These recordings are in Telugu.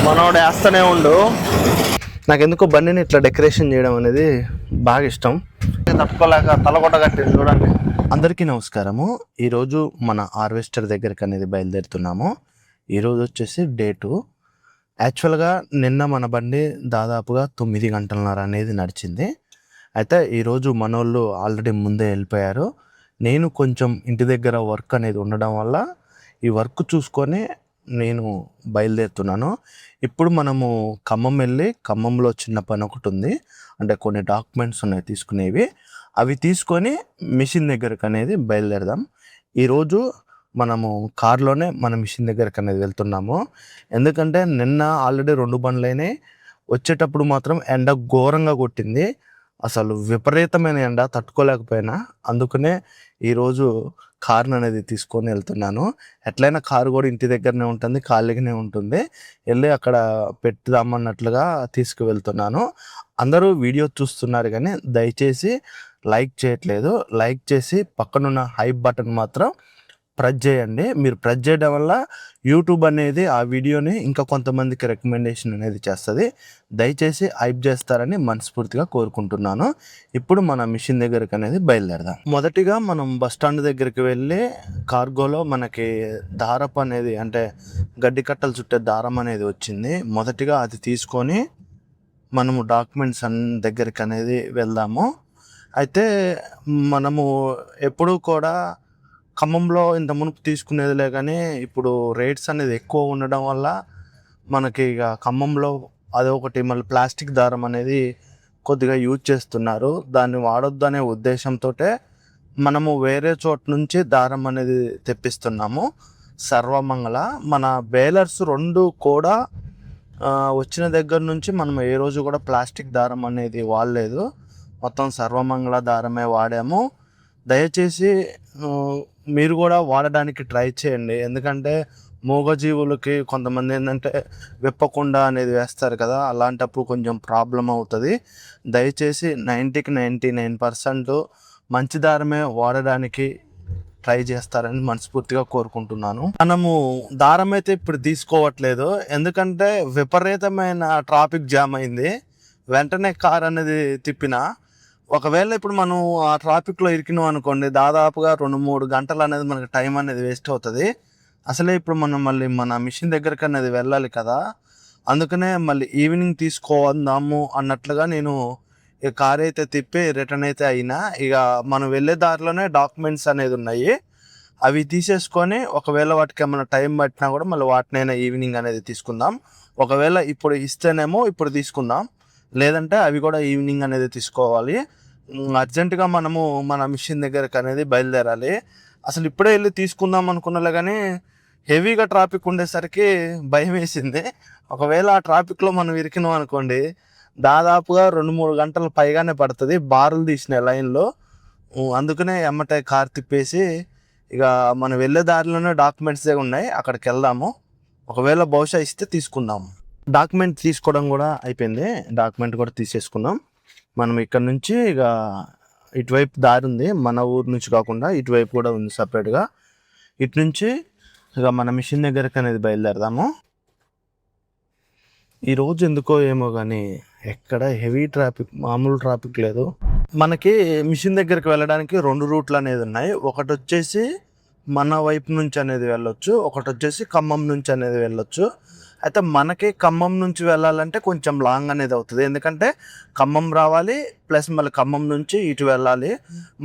మనోడు వేస్తూనే ఉండు. నాకు ఎందుకో బండిని ఇట్లా డెకరేషన్ చేయడం అనేది బాగా ఇష్టం. తట్టుకోలేక తలగొట్ట కట్టింది చూడండి. అందరికీ నమస్కారము. ఈరోజు మన హార్వెస్టర్ దగ్గరికి అనేది బయలుదేరుతున్నాము. ఈరోజు వచ్చేసి డే 2. యాక్చువల్గా నిన్న మన బండి దాదాపుగా 9 గంటలన్నర అనేది నడిచింది. అయితే ఈరోజు మనోళ్ళు ఆల్రెడీ ముందే వెళ్ళిపోయారు. నేను కొంచెం ఇంటి దగ్గర వర్క్ అనేది ఉండడం వల్ల ఈ వర్క్ చూసుకొని నేను బయలుదేరుతున్నాను. ఇప్పుడు మనము ఖమ్మం వెళ్ళి, ఖమ్మంలో చిన్న పని ఒకటి ఉంది, అంటే కొన్ని డాక్యుమెంట్స్ ఉన్నాయి తీసుకునేవి. అవి తీసుకొని మిషన్ దగ్గరకు అనేది బయలుదేరదాం. ఈరోజు మనము కార్లోనే మన మిషన్ దగ్గరకు అనేది వెళ్తున్నాము. ఎందుకంటే నిన్న ఆల్రెడీ 2 బండ్లైనాయి. వచ్చేటప్పుడు మాత్రం ఎండ ఘోరంగా కొట్టింది. అసలు విపరీతమైన ఎండ తట్టుకోలేకపోయినా. అందుకనే ఈరోజు కార్ని అనేది తీసుకొని వెళ్తున్నాను. ఎట్లయినా కారు కూడా ఇంటి దగ్గరనే ఉంటుంది, ఖాళీగానే ఉంటుంది. వెళ్ళి అక్కడ పెట్టుదామన్నట్లుగా తీసుకువెళ్తున్నాను. అందరూ వీడియో చూస్తున్నారు కానీ దయచేసి లైక్ చేయట్లేదు. లైక్ చేసి పక్కనున్న హైప్ బటన్ మాత్రం ప్రెస్ చేయండి. మీరు ప్రెస్ చేయడం వల్ల యూట్యూబ్ అనేది ఆ వీడియోని ఇంకా కొంతమందికి రికమెండేషన్ అనేది చేస్తుంది. దయచేసి హైప్ చేస్తారని మనస్ఫూర్తిగా కోరుకుంటున్నాను. ఇప్పుడు మన మిషన్ దగ్గరికి అనేది బయలుదేరదాం. మొదటిగా మనం బస్ స్టాండ్ దగ్గరికి వెళ్ళి కార్గోలో మనకి దారపు అనేది, అంటే గడ్డి కట్టలు చుట్టే దారం అనేది వచ్చింది. మొదటిగా అది తీసుకొని మనము డాక్యుమెంట్స్ దగ్గరికి అనేది వెళ్దాము. అయితే మనము ఎప్పుడూ కూడా ఖమ్మంలో ఇంత మునుపు తీసుకునేదిలే కానీ ఇప్పుడు రేట్స్ అనేది ఎక్కువ ఉండడం వల్ల మనకి ఇక ఖమ్మంలో అదొకటి, మళ్ళీ ప్లాస్టిక్ దారం అనేది కొద్దిగా యూజ్ చేస్తున్నారు. దాన్ని వాడొద్దు అనే ఉద్దేశంతో మనము వేరే చోట నుంచి దారం అనేది తెప్పిస్తున్నాము. సర్వమంగళ మన బేలర్స్ 2 కూడా వచ్చిన దగ్గర నుంచి మనం ఏ రోజు కూడా ప్లాస్టిక్ దారం అనేది వాడలేదు. మొత్తం సర్వమంగళ దారమే వాడాము. దయచేసి మీరు కూడా వాడడానికి ట్రై చేయండి. ఎందుకంటే మూగజీవులకి కొంతమంది ఏంటంటే విప్పకుండా అనేది వేస్తారు కదా, అలాంటప్పుడు కొంచెం ప్రాబ్లం అవుతుంది. దయచేసి 90కి 99% మంచి దారమే వాడడానికి ట్రై చేస్తారని మనస్ఫూర్తిగా కోరుకుంటున్నాను. మనము దారం అయితే ఇప్పుడు తీసుకోవట్లేదు, ఎందుకంటే విపరీతమైన ట్రాఫిక్ జామ్ అయింది. వెంటనే కార్ అనేది తిప్పినా, ఒకవేళ ఇప్పుడు మనం ఆ ట్రాఫిక్లో ఇరికినాం అనుకోండి, దాదాపుగా 2-3 గంటలు అనేది మనకి టైం అనేది వేస్ట్ అవుతుంది. అసలే ఇప్పుడు మనం మళ్ళీ మన మిషన్ దగ్గరికి అనేది వెళ్ళాలి కదా, అందుకనే మళ్ళీ ఈవినింగ్ తీసుకోవద్దాము అన్నట్లుగా నేను ఈ కార్ అయితే తిప్పి రిటర్న్ అయితే అయినా. ఇక మనం వెళ్ళే దారిలోనే డాక్యుమెంట్స్ అనేది ఉన్నాయి, అవి తీసేసుకొని ఒకవేళ వాటికి ఏమైనా టైం పట్టినా కూడా మళ్ళీ వాటినైనా ఈవినింగ్ అనేది తీసుకుందాం. ఒకవేళ ఇప్పుడు ఇస్తేనేమో ఇప్పుడు తీసుకుందాం, లేదంటే అవి కూడా ఈవినింగ్ అనేది తీసుకోవాలి. అర్జెంటుగా మనము మన మిషన్ దగ్గరకు అనేది బయలుదేరాలి. అసలు ఇప్పుడే వెళ్ళి తీసుకుందాం అనుకున్నలే కానీ హెవీగా ట్రాఫిక్ ఉండేసరికి భయం వేసింది. ఒకవేళ ఆ ట్రాఫిక్లో మనం ఇరికినాం అనుకోండి, దాదాపుగా 2-3 గంటలు పైగానే పడుతుంది బారులు తీసిన లైన్లో. అందుకనే ఎమ్మటే కార్ తిప్పేసి ఇక మనం వెళ్ళే దారిలోనే డాక్యుమెంట్స్ ఉన్నాయి, అక్కడికి వెళ్దాము. ఒకవేళ బహుశా ఇస్తే తీసుకుందాము. డాక్యుమెంట్ తీసుకోవడం కూడా అయిపోయింది, డాక్యుమెంట్ కూడా తీసేసుకున్నాం. మనం ఇక్కడ నుంచి ఇక ఇటువైపు దారి ఉంది, మన ఊరు నుంచి కాకుండా ఇటువైపు కూడా ఉంది సపరేట్గా. ఇటు నుంచి ఇక మన మిషన్ దగ్గరకు అనేది బయలుదేరదాము. ఈరోజు ఎందుకో ఏమో కానీ ఎక్కడ హెవీ ట్రాఫిక్, మామూలు ట్రాఫిక్ లేదు. మనకి మిషన్ దగ్గరికి వెళ్ళడానికి 2 రూట్లు అనేది ఉన్నాయి. ఒకటి వచ్చేసి మన వైపు నుంచి అనేది వెళ్ళొచ్చు, ఒకటి వచ్చేసి ఖమ్మం నుంచి అనేది వెళ్ళొచ్చు. అయితే మనకి ఖమ్మం నుంచి వెళ్ళాలంటే కొంచెం లాంగ్ అనేది అవుతుంది, ఎందుకంటే ఖమ్మం రావాలి ప్లస్ మళ్ళీ ఖమ్మం నుంచి ఇటు వెళ్ళాలి.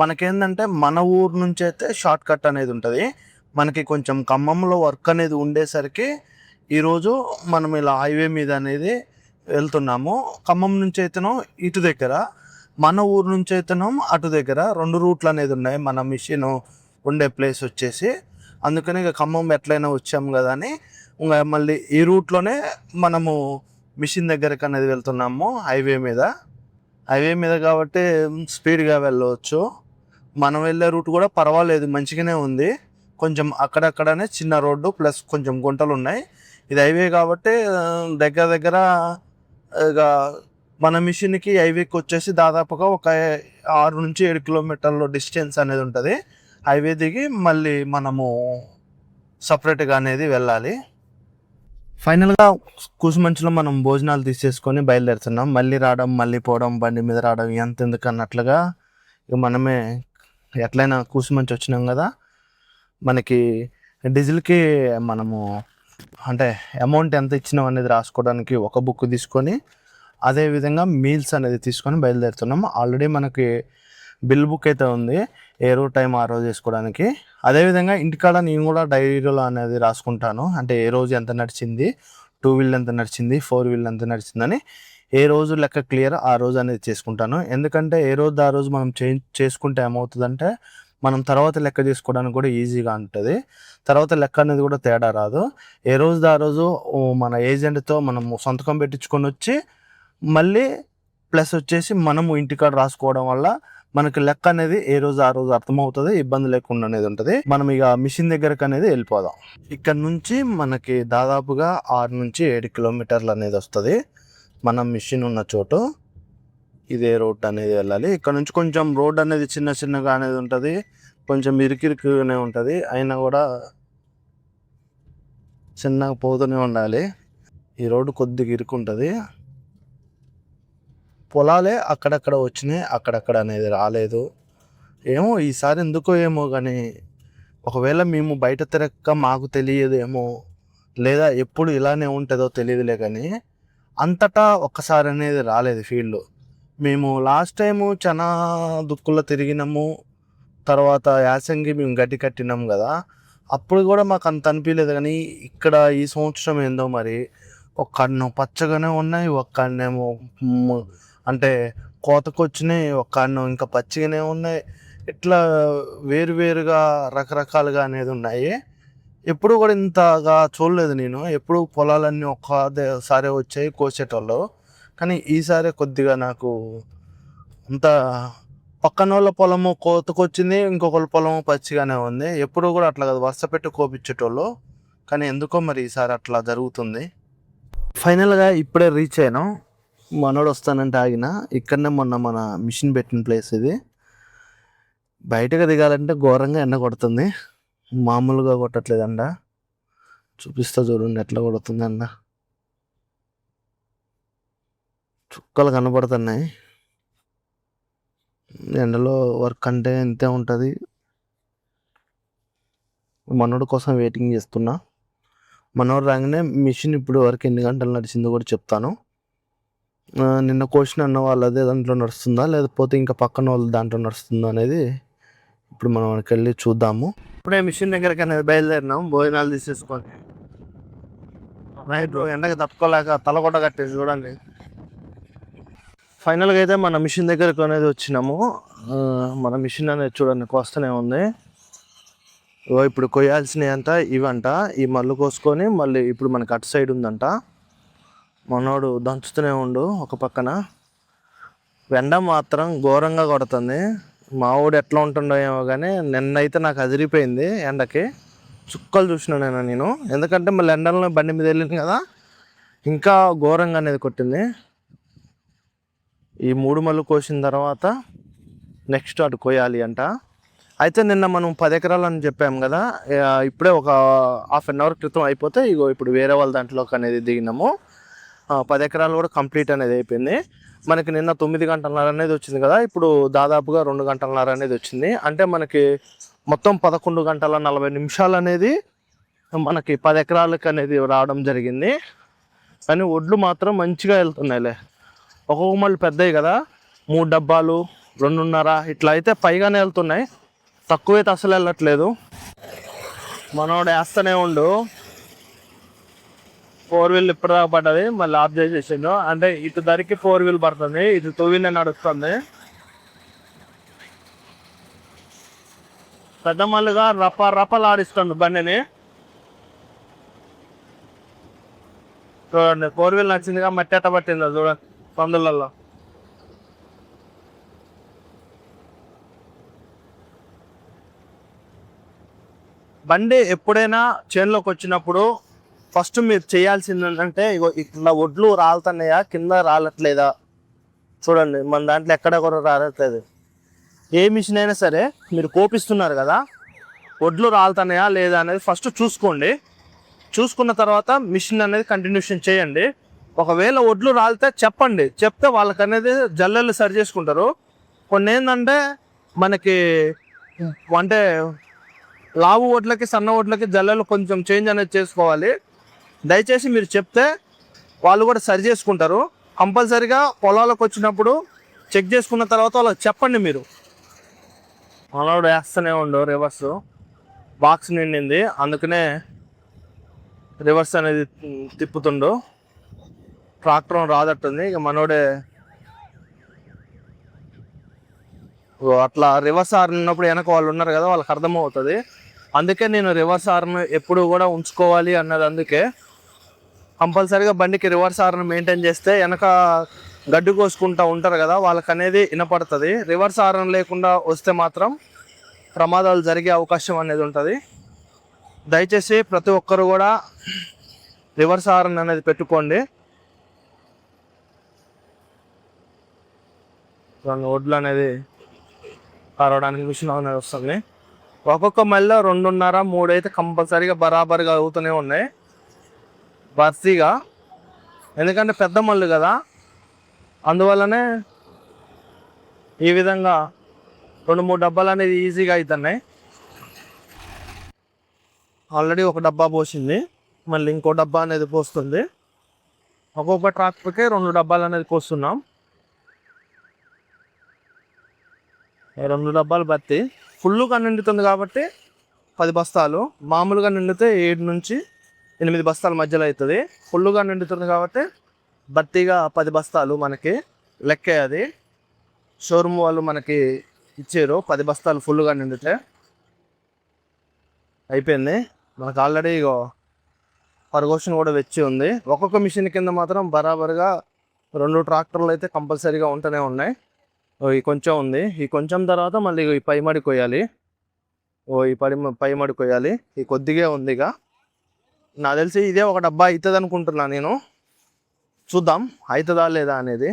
మనకేంటంటే మన ఊరు నుంచి అయితే షార్ట్ కట్ అనేది ఉంటుంది. మనకి కొంచెం ఖమ్మంలో వర్క్ అనేది ఉండేసరికి ఈరోజు మనం ఇలా హైవే మీద అనేది వెళ్తున్నాము. ఖమ్మం నుంచి అయితేనో ఇటు దగ్గర, మన ఊరు నుంచి అయితేనో అటు దగ్గర 2 రూట్లు అనేది ఉన్నాయి మన మిషన్ ఉండే ప్లేస్ వచ్చేసి. అందుకని ఇక ఖమ్మం ఎట్లయినా వచ్చాము కదా అని ఇంకా మళ్ళీ ఈ రూట్లోనే మనము మిషన్ దగ్గరకు అనేది వెళ్తున్నాము. హైవే మీద కాబట్టి స్పీడ్గా వెళ్ళవచ్చు. మనం వెళ్ళే రూట్ కూడా పర్వాలేదు, మంచిగానే ఉంది. కొంచెం అక్కడక్కడనే చిన్న రోడ్డు ప్లస్ కొంచెం గుంటలు ఉన్నాయి. ఇది హైవే కాబట్టి దగ్గర ఇక మన మిషన్కి హైవేకి వచ్చేసి దాదాపుగా ఒక 6-7 కిలోమీటర్ల డిస్టెన్స్ అనేది ఉంటుంది. హైవే దిగి మళ్ళీ మనము సపరేట్గా అనేది వెళ్ళాలి. ఫైనల్గా కూసుమంచులో మనం భోజనాలు తీసేసుకొని బయలుదేరుతున్నాం. మళ్ళీ రావడం, మళ్ళీ పోవడం, బండి మీద రావడం ఎంత ఎందుకు అన్నట్లుగా ఇక మనమే ఎట్లయినా కూసుమంచి వచ్చినాం కదా, మనకి డీజిల్కి మనము అంటే అమౌంట్ ఎంత ఇచ్చినాం అనేది రాసుకోవడానికి ఒక బుక్ తీసుకొని అదేవిధంగా మీల్స్ అనేది తీసుకొని బయలుదేరుతున్నాం. ఆల్రెడీ మనకి బిల్ బుక్ అయితే ఉంది ఏ రోజు టైం ఆ రోజు వేసుకోవడానికి. అదేవిధంగా ఇంటికాడ నేను కూడా డైరీలో అనేది రాసుకుంటాను, అంటే ఏ రోజు ఎంత నడిచింది, 2 వీల్ ఎంత నడిచింది, 4 వీల్ ఎంత నడిచిందని ఏ రోజు లెక్క క్లియర్ ఆ రోజు అనేది చేసుకుంటాను. ఎందుకంటే ఏ రోజు ఆ రోజు మనం చేసుకుంటే ఏమవుతుందంటే మనం తర్వాత లెక్క చేసుకోవడానికి కూడా ఈజీగా ఉంటుంది. తర్వాత లెక్క అనేది కూడా తేడా రాదు. ఏ రోజు ఆ రోజు మన ఏజెంట్తో మనము సంతకం పెట్టించుకొని వచ్చి మళ్ళీ ప్లస్ వచ్చేసి మనము ఇంటికాడ రాసుకోవడం వల్ల మనకి లెక్క అనేది ఏ రోజు ఆ రోజు అర్థమవుతుంది, ఇబ్బంది లేకుండా అనేది ఉంటుంది. మనం ఇక మిషన్ దగ్గరకు అనేది వెళ్ళిపోదాం. ఇక్కడ నుంచి మనకి దాదాపుగా 6 నుంచి 7 కిలోమీటర్లు అనేది వస్తుంది. మనం మిషన్ ఉన్న చోటు ఇదే రోడ్ అనేది వెళ్ళాలి. ఇక్కడ నుంచి కొంచెం రోడ్ అనేది చిన్న చిన్నగా అనేది ఉంటుంది, కొంచెం ఇరుకిరుకునే ఉంటుంది. అయినా కూడా చిన్నగా పోతూనే ఉండాలి. ఈ రోడ్డు కొద్దిగా ఇరుకుంటుంది. పొలాలే అక్కడక్కడ వచ్చినాయి, అక్కడక్కడ అనేది రాలేదు. ఏమో ఈసారి ఎందుకో ఏమో కానీ, ఒకవేళ మేము బయట తిరగక మాకు తెలియదేమో, లేదా ఎప్పుడు ఇలానే ఉంటుందో తెలియదులే కానీ అంతటా ఒక్కసారి అనేది రాలేదు ఫీల్డ్. మేము లాస్ట్ టైము చాలా దుక్కుల్లో తిరిగినాము, తర్వాత యాసంగి మేము గడ్డి కట్టినాము కదా, అప్పుడు కూడా మాకు అంత అనిపించలేదు. కానీ ఇక్కడ ఈ సంవత్సరం ఏందో మరి, ఒక్కడనేమో పచ్చగానే ఉన్నాయి, ఒక్కడనేమో అంటే కోతకు వచ్చినాయి, ఒక్కడనో ఇంకా పచ్చిగానే ఉన్నాయి. ఇట్లా వేరువేరుగా రకరకాలుగా అనేది ఉన్నాయి. ఎప్పుడు కూడా ఇంతగా చూడలేదు నేను. ఎప్పుడు పొలాలన్నీ ఒక్కసారి వచ్చాయి కోసేటోళ్ళు, కానీ ఈసారి కొద్దిగా నాకు అంత పక్కన వాళ్ళ పొలము కోతకొచ్చింది, ఇంకొకళ్ళ పొలము పచ్చిగానే ఉంది. ఎప్పుడు కూడా అట్లా కదా వరుస పెట్టి కోపించేటోళ్ళు, కానీ ఎందుకో మరి ఈసారి అట్లా జరుగుతుంది. ఫైనల్గా ఇప్పుడే రీచ్ అయినాం. మనోడు వస్తానంటే ఆగిన. ఇక్కడనే మొన్న మన మిషన్ పెట్టిన ప్లేస్ ఇది. బయటకు దిగాలంటే ఘోరంగా ఎండ కొడుతుంది, మామూలుగా కొట్టట్లేదు ఎండ. చూపిస్తా చూడండి ఎట్లా కొడుతుంది ఎండ. చుక్కలు కనబడుతున్నాయి. ఎండలో వర్క్ అంటే ఇంతే ఉంటుంది. మనోడు కోసం వెయిటింగ్ చేస్తున్నా. మనోడు రాగానే మిషన్ ఇప్పుడు వరకు ఎన్ని గంటలు నడిచిందో కూడా చెప్తాను. నిన్న కోసిన అన్న వాళ్ళదే దాంట్లో నడుస్తుందా, లేకపోతే ఇంకా పక్కన వాళ్ళు దాంట్లో నడుస్తుందా అనేది ఇప్పుడు మనం మనకి వెళ్ళి చూద్దాము. ఇప్పుడే మిషన్ దగ్గరికి అనేది బయలుదేరినాం, భోజనాలు తీసేసుకొని. రైట్, ఎండకి తప్పుకోలేక తలకొట్ట కట్టేసి చూడండి. ఫైనల్గా అయితే మన మిషన్ దగ్గరకు అనేది వచ్చినాము. మన మిషన్ అనేది చూడండి కోస్తూనే ఉంది. ఇప్పుడు కొయ్యాల్సినవి అంట ఇవంట. ఈ మల్లు కోసుకొని మళ్ళీ ఇప్పుడు మనకి అటు సైడ్ ఉందంట. మనోడు దంచుతూనే ఉండు ఒక పక్కన. ఎండ మాత్రం ఘోరంగా కొడుతుంది. మా ఊడు ఎట్లా ఉంటుండో ఏమో కానీ నిన్నైతే నాకు అదిరిపోయింది ఎండకి. చుక్కలు చూసినా నేను, ఎందుకంటే మళ్ళీ ఎండలో బండి మీద వెళ్ళింది కదా, ఇంకా ఘోరంగా అనేది కొట్టింది. ఈ 3 మల్లు కోసిన తర్వాత నెక్స్ట్ అటు కోయాలి అంట. అయితే నిన్న మనం 10 ఎకరాలు అని చెప్పాము కదా, ఇప్పుడే ఒక ½ అన్ అవర్ క్రితం అయిపోతే ఇగో ఇప్పుడు వేరే వాళ్ళ దాంట్లోకి అనేది దిగినాము. 10 ఎకరాలు కూడా కంప్లీట్ అనేది అయిపోయింది. మనకి నిన్న 9 గంటలన్నర అనేది వచ్చింది కదా, ఇప్పుడు దాదాపుగా 2 గంటలన్నర అనేది వచ్చింది. అంటే మనకి మొత్తం 11 గంటల 40 నిమిషాలు అనేది మనకి 10 ఎకరాలకు అనేది రావడం జరిగింది. కానీ ఒడ్లు మాత్రం మంచిగా వెళ్తున్నాయిలే. ఒక్కొక్క మళ్ళీ పెద్దవి కదా, 3 డబ్బాలు 2.5 ఇట్లా అయితే పైగానే వెళ్తున్నాయి, తక్కువైతే అసలు వెళ్ళట్లేదు. మనోడు వేస్తూనే ఉండు. 4 వీల్ ఇప్పటిదాకా పడ్డది, మళ్ళీ ఆఫ్ చేసేసిండు. అంటే ఇటు ధరికి 4 వీల్ పడుతుంది, ఇటు 2 వీల్ నడుస్తుంది. పెద్ద మళ్ళీగా రప్పలు ఆడిస్తుంది బండిని. చూడండి 4 వీల్ నచ్చిందిగా, మట్టి ఎట్ట పట్టిందో చూడండి పందులలో. బండి ఎప్పుడైనా చేనులోకి వచ్చినప్పుడు ఫస్ట్ మీరు చేయాల్సింది ఏంటంటే, ఇగో ఇట్లా ఒడ్లు రాలుతున్నాయా కింద రాలట్లేదా చూడండి. మన దాంట్లో ఎక్కడ కూడా రాలట్లేదు. ఏ మిషన్ అయినా సరే మీరు కోపిస్తున్నారు కదా, ఒడ్లు రాలుతున్నాయా లేదా అనేది ఫస్ట్ చూసుకోండి. చూసుకున్న తర్వాత మిషన్ అనేది కంటిన్యూషన్ చేయండి. ఒకవేళ ఒడ్లు రాలితే చెప్పండి, చెప్తే వాళ్ళకి అనేది జల్లెలు సరి చేసుకుంటారు. కొన్ని ఏంటంటే మనకి అంటే లావు ఒడ్లకి సన్న ఒడ్లకి జల్లెలు కొంచెం చేంజ్ అనేది చేసుకోవాలి. దయచేసి మీరు చెప్తే వాళ్ళు కూడా సరి చేసుకుంటారు. కంపల్సరీగా పొలాలకు వచ్చినప్పుడు చెక్ చేసుకున్న తర్వాత వాళ్ళకి చెప్పండి. మీరు మనోడు వేస్తూనే ఉండు రివర్స్, బాక్స్ నిండింది అందుకనే రివర్స్ అనేది తిప్పుతుండు. ట్రాక్టర్ రాదట్టుంది, ఇక మనోడే అట్లా రివర్స్ హార్న్ ఉన్నప్పుడు వెనక వాళ్ళు ఉన్నారు కదా, వాళ్ళకి అర్థమవుతుంది. అందుకే నేను రివర్స్ హార్న్ ఎప్పుడు కూడా ఉంచుకోవాలి అన్నది. అందుకే కంపల్సరీగా బండికి రివర్స్ హార్న్ మెయింటైన్ చేస్తే వెనక గడ్డి కోసుకుంటూ ఉంటారు కదా, వాళ్ళకి అనేది వినపడుతుంది. రివర్స్ హార్న్ లేకుండా వస్తే మాత్రం ప్రమాదాలు జరిగే అవకాశం అనేది ఉంటుంది. దయచేసి ప్రతి ఒక్కరు కూడా రివర్స్ హార్న్ అనేది పెట్టుకోండి. ఒడ్లు అనేది కరవడానికి మిషన్ అనేది వస్తుంది. ఒక్కొక్క మళ్ళీ 2.5, 3 అయితే కంపల్సరీగా బరాబర్గా అవుతూనే ఉన్నాయి బర్సీగా. ఎందుకంటే పెద్ద మళ్ళు కదా, అందువల్లనే ఈ విధంగా 2-3 డబ్బాలు అనేది ఈజీగా అవుతున్నాయి. ఆల్రెడీ ఒక డబ్బా పోసింది, మళ్ళీ ఇంకో డబ్బా అనేది పోస్తుంది. ఒక్కొక్క ట్రాక్టర్కి 2 డబ్బాలు అనేది పోస్తున్నాం. 2 డబ్బాలు బత్తి ఫుల్గా నిండుతుంది కాబట్టి 10 బస్తాలు, మామూలుగా నిండితే 7 నుంచి 8 బస్తాల మధ్యలో అవుతుంది. ఫుల్గా నిండుతుంది కాబట్టి బత్తిగా 10 బస్తాలు మనకి లెక్కే. అది షోరూమ్ వాళ్ళు మనకి ఇచ్చారు 10 బస్తాలు ఫుల్గా నిండితే. అయిపోయింది మనకు ఆల్రెడీ. ఇగో పర్గోషన్ కూడా వచ్చి ఉంది. ఒక్కొక్క మిషన్ కింద మాత్రం బరాబర్గా 2 ట్రాక్టర్లు అయితే కంపల్సరీగా ఉంటూనే ఉన్నాయి. ఈ కొంచెం ఉంది, ఈ కొంచెం తర్వాత మళ్ళీ ఈ పైమడి కొయ్యాలి. ఈ పైమడి కొయ్యాలి. ఈ కొద్దిగా ఉంది. ఇక నాకు తెలిసి ఇదే ఒక డబ్బా అవుతుంది అనుకుంటున్నా నేను. చూద్దాం అవుతుందా లేదా అనేది.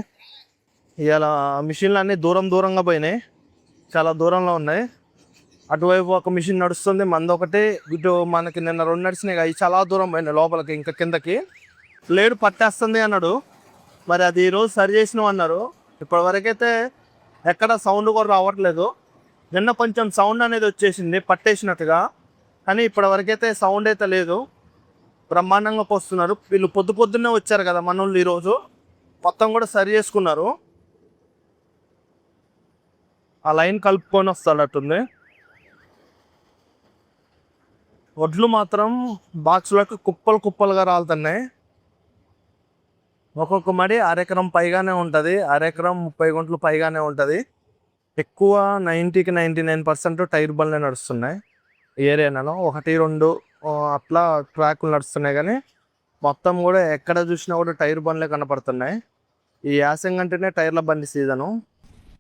ఇవాళ మిషన్లు అన్నీ దూరంగా పోయినాయి, చాలా దూరంలో ఉన్నాయి. అటువైపు ఒక మిషన్ నడుస్తుంది, మందొకటి. ఇటు మనకి నిన్న 2 నడిచినాయి, అవి చాలా దూరం పోయినాయి లోపలికి, ఇంకా కిందకి. బ్లేడ్ పట్టేస్తుంది అన్నాడు, మరి అది ఈరోజు సరి చేసినాం అన్నారు. ఇప్పటివరకైతే ఎక్కడ సౌండ్ కూడా రావట్లేదు. నిన్న కొంచెం సౌండ్ అనేది వచ్చేసింది పట్టేసినట్టుగా, కానీ ఇప్పటివరకైతే సౌండ్ అయితే లేదు. బ్రహ్మాండంగా పోస్తున్నారు వీళ్ళు. పొద్దున్నే వచ్చారు కదా మన వాళ్ళు, ఈరోజు మొత్తం కూడా సరి చేసుకున్నారు. ఆ లైన్ కలుపుకొని వస్తాడట్టుంది. వడ్లు మాత్రం బాక్స్లోకి కుప్పలుగా రాలుతున్నాయి. ఒక్కొక్క మడి 1/2 ఎకరం పైగానే ఉంటుంది, 1/2 ఎకరం 30 గుంటలు పైగానే ఉంటుంది. ఎక్కువ 90కి 99% టైర్ బండ్లే నడుస్తున్నాయి ఏరియాలో. 1-2 అట్లా ట్రాక్లు నడుస్తున్నాయి, కానీ మొత్తం కూడా ఎక్కడ చూసినా కూడా టైర్ బండ్లే కనపడుతున్నాయి. ఈ యాసంగి అంటేనే టైర్ల బండి సీజను.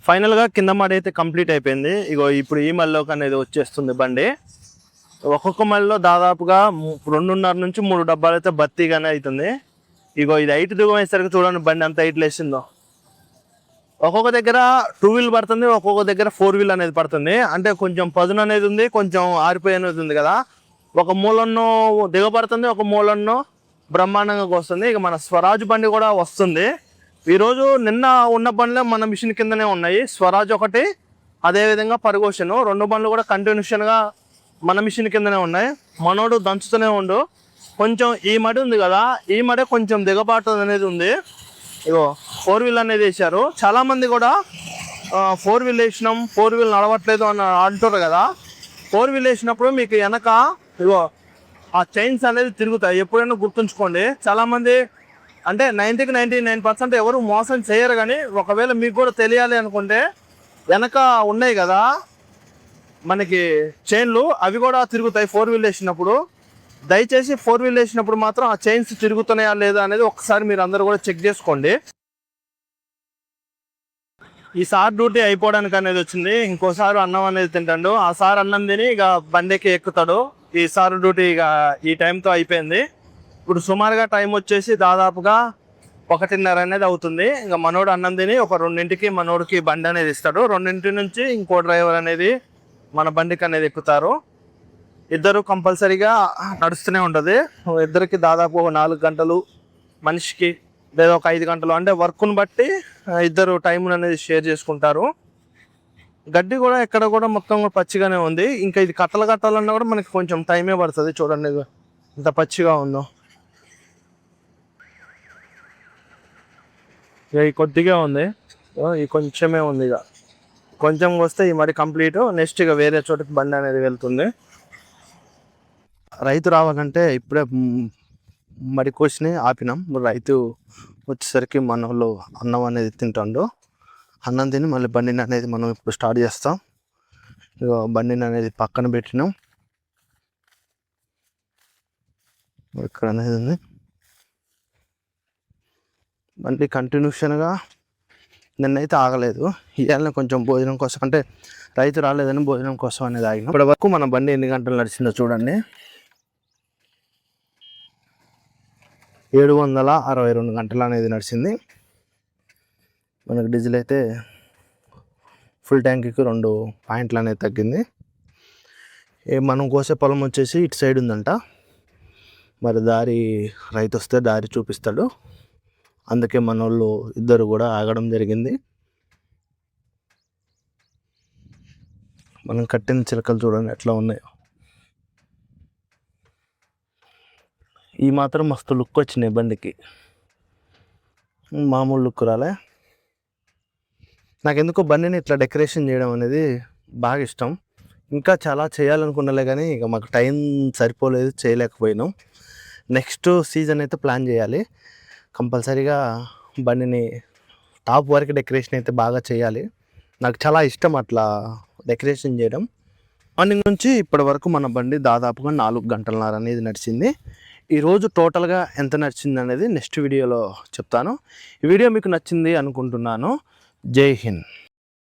ఫైనల్గా కింద మడి అయితే కంప్లీట్ అయిపోయింది. ఇగో ఇప్పుడు ఈ మళ్ళీకి అనేది వచ్చేస్తుంది బండి. ఒక్కొక్క మళ్ళీలో దాదాపుగా 2.5 నుంచి 3 డబ్బాలు అయితే బత్తిగానే అవుతుంది. ఇగో ఇది 8 దిగువ వేసరికి చూడండి బండి అంత 8 వేసిందో. ఒక్కొక్క దగ్గర 2 వీల్ పడుతుంది, ఒక్కొక్క దగ్గర 4 వీల్ అనేది పడుతుంది. అంటే కొంచెం పదును అనేది ఉంది, కొంచెం ఆరిపోయి అనేది ఉంది కదా. ఒక మూలన్నో దిగబడుతుంది, ఒక మూలన్నో బ్రహ్మాండంగా వస్తుంది. ఇక మన స్వరాజ్ బండి కూడా వస్తుంది ఈరోజు. నిన్న ఉన్న బండ్లే మన మిషన్ కిందనే ఉన్నాయి, స్వరాజ్ ఒకటి, అదేవిధంగా పర్గోషన్. 2 బండ్లు కూడా కంటిన్యూషన్గా మన మిషన్ కిందనే ఉన్నాయి. మనోడు దంచుతూనే ఉండు. కొంచెం ఈ మడి ఉంది కదా, ఈ మడి కొంచెం దిగబాటు అనేది ఉంది. ఇగో 4 వీల్ అనేది వేసారు. చాలామంది కూడా 4 వీల్ వేసినాం, 4 వీల్ నడవట్లేదు అని అంటారు కదా. 4 వీల్ వేసినప్పుడు మీకు వెనక ఇగో ఆ చైన్స్ అనేది తిరుగుతాయి, ఎప్పుడైనా గుర్తుంచుకోండి. చాలామంది అంటే 90కి 99% ఎవరు మోసం చేయరు, కానీ ఒకవేళ మీకు కూడా తెలియాలి అనుకుంటే వెనక ఉన్నాయి కదా మనకి చైన్లు, అవి కూడా తిరుగుతాయి 4 వీల్ వేసినప్పుడు. దయచేసి 4 వీల్ వేసినప్పుడు మాత్రం ఆ చైన్స్ తిరుగుతున్నాయా లేదా అనేది ఒకసారి మీరు అందరూ కూడా చెక్ చేసుకోండి. ఈ సార్ డ్యూటీ అయిపోవడానికి అనేది వచ్చింది. ఇంకోసారి అన్నం అనేది తింటాడు. ఆ సార్ అన్నం తిని ఇక బండికి ఎక్కుతాడు. ఈ సార్ డ్యూటీ ఇక ఈ టైంతో అయిపోయింది. ఇప్పుడు సుమారుగా టైం వచ్చేసి దాదాపుగా 1:30 అనేది అవుతుంది. ఇంకా మనోడు అన్నం తిని ఒక 2ంటికి మనోడికి బండి అనేది ఇస్తాడు. 2 నుంచి ఇంకో డ్రైవర్ అనేది మన బండికి అనేది ఎక్కుతారు. ఇద్దరు కంపల్సరీగా నడుస్తూనే ఉంటుంది. ఇద్దరికి దాదాపు 4 గంటలు మనిషికి, లేదా ఒక 5 గంటలు, అంటే వర్క్ను బట్టి ఇద్దరు టైం అనేది షేర్ చేసుకుంటారు. గడ్డి కూడా ఎక్కడ కూడా మొత్తం పచ్చిగానే ఉంది. ఇంకా ఇది కట్టాలన్నా కూడా మనకి కొంచెం టైమే పడుతుంది. చూడండి ఇంత పచ్చిగా ఉందో. ఇక కొద్దిగా ఉంది, ఈ కొంచెమే ఉంది. ఇక కొంచెం వస్తే ఈ మరి కంప్లీట్. నెక్స్ట్ ఇక వేరే చోటుకి బండి అనేది వెళ్తుంది. రైతు రావాలంటే ఇప్పుడే మరి కోసిని ఆపినాం. రైతు వచ్చేసరికి మన వాళ్ళు అన్నం అనేది తింటాడు. అన్నం తిని మళ్ళీ బండిని అనేది మనం ఇప్పుడు స్టార్ట్ చేస్తాం. ఇక బండిని అనేది పక్కన పెట్టినాం. ఇక్కడ అనేది ఉంది బండి కంటిన్యూషన్గా. నిన్నైతే ఆగలేదు. ఇవాళ కొంచెం భోజనం కోసం, అంటే రైతు రాలేదని భోజనం కోసం అనేది ఆగినాం. ఇప్పటి వరకు మన బండి ఎన్ని గంటలు నడిచిందో చూడండి. 762 గంటలు అనేది నడిచింది. మనకు డీజిల్ అయితే ఫుల్ ట్యాంక్కి 2 పాయింట్లు అనేది తగ్గింది. మనం కోసే పొలం వచ్చేసి ఇటు సైడ్ ఉందంట. మరి దారి రైతు వస్తే దారి చూపిస్తాడు. అందుకే మన వాళ్ళు ఇద్దరు కూడా ఆగడం జరిగింది. మనం కట్టిన చిలకలు చూడండి ఎట్లా ఉన్నాయో. ఈ మాత్రం మస్తు లుక్ వచ్చినాయి బండికి, మామూలు లుక్ రాలే. నాకు ఎందుకో బండిని ఇట్లా డెకరేషన్ చేయడం అనేది బాగా ఇష్టం. ఇంకా చాలా చేయాలనుకున్నలే కానీ ఇక మాకు టైం సరిపోలేదు, చేయలేకపోయినాం. నెక్స్ట్ సీజన్ అయితే ప్లాన్ చేయాలి. కంపల్సరీగా బండిని టాప్ వరకు డెకరేషన్ అయితే బాగా చేయాలి. నాకు చాలా ఇష్టం అట్లా డెకరేషన్ చేయడం. మార్నింగ్ నుంచి ఇప్పటి వరకు మన బండి దాదాపుగా 4 గంటలన్నర అనేది నడిచింది. ఈరోజు టోటల్గా ఎంత నడిచింది అనేది నెక్స్ట్ వీడియోలో చెప్తాను. ఈ వీడియో మీకు నచ్చింది అనుకుంటున్నాను. జై హింద్.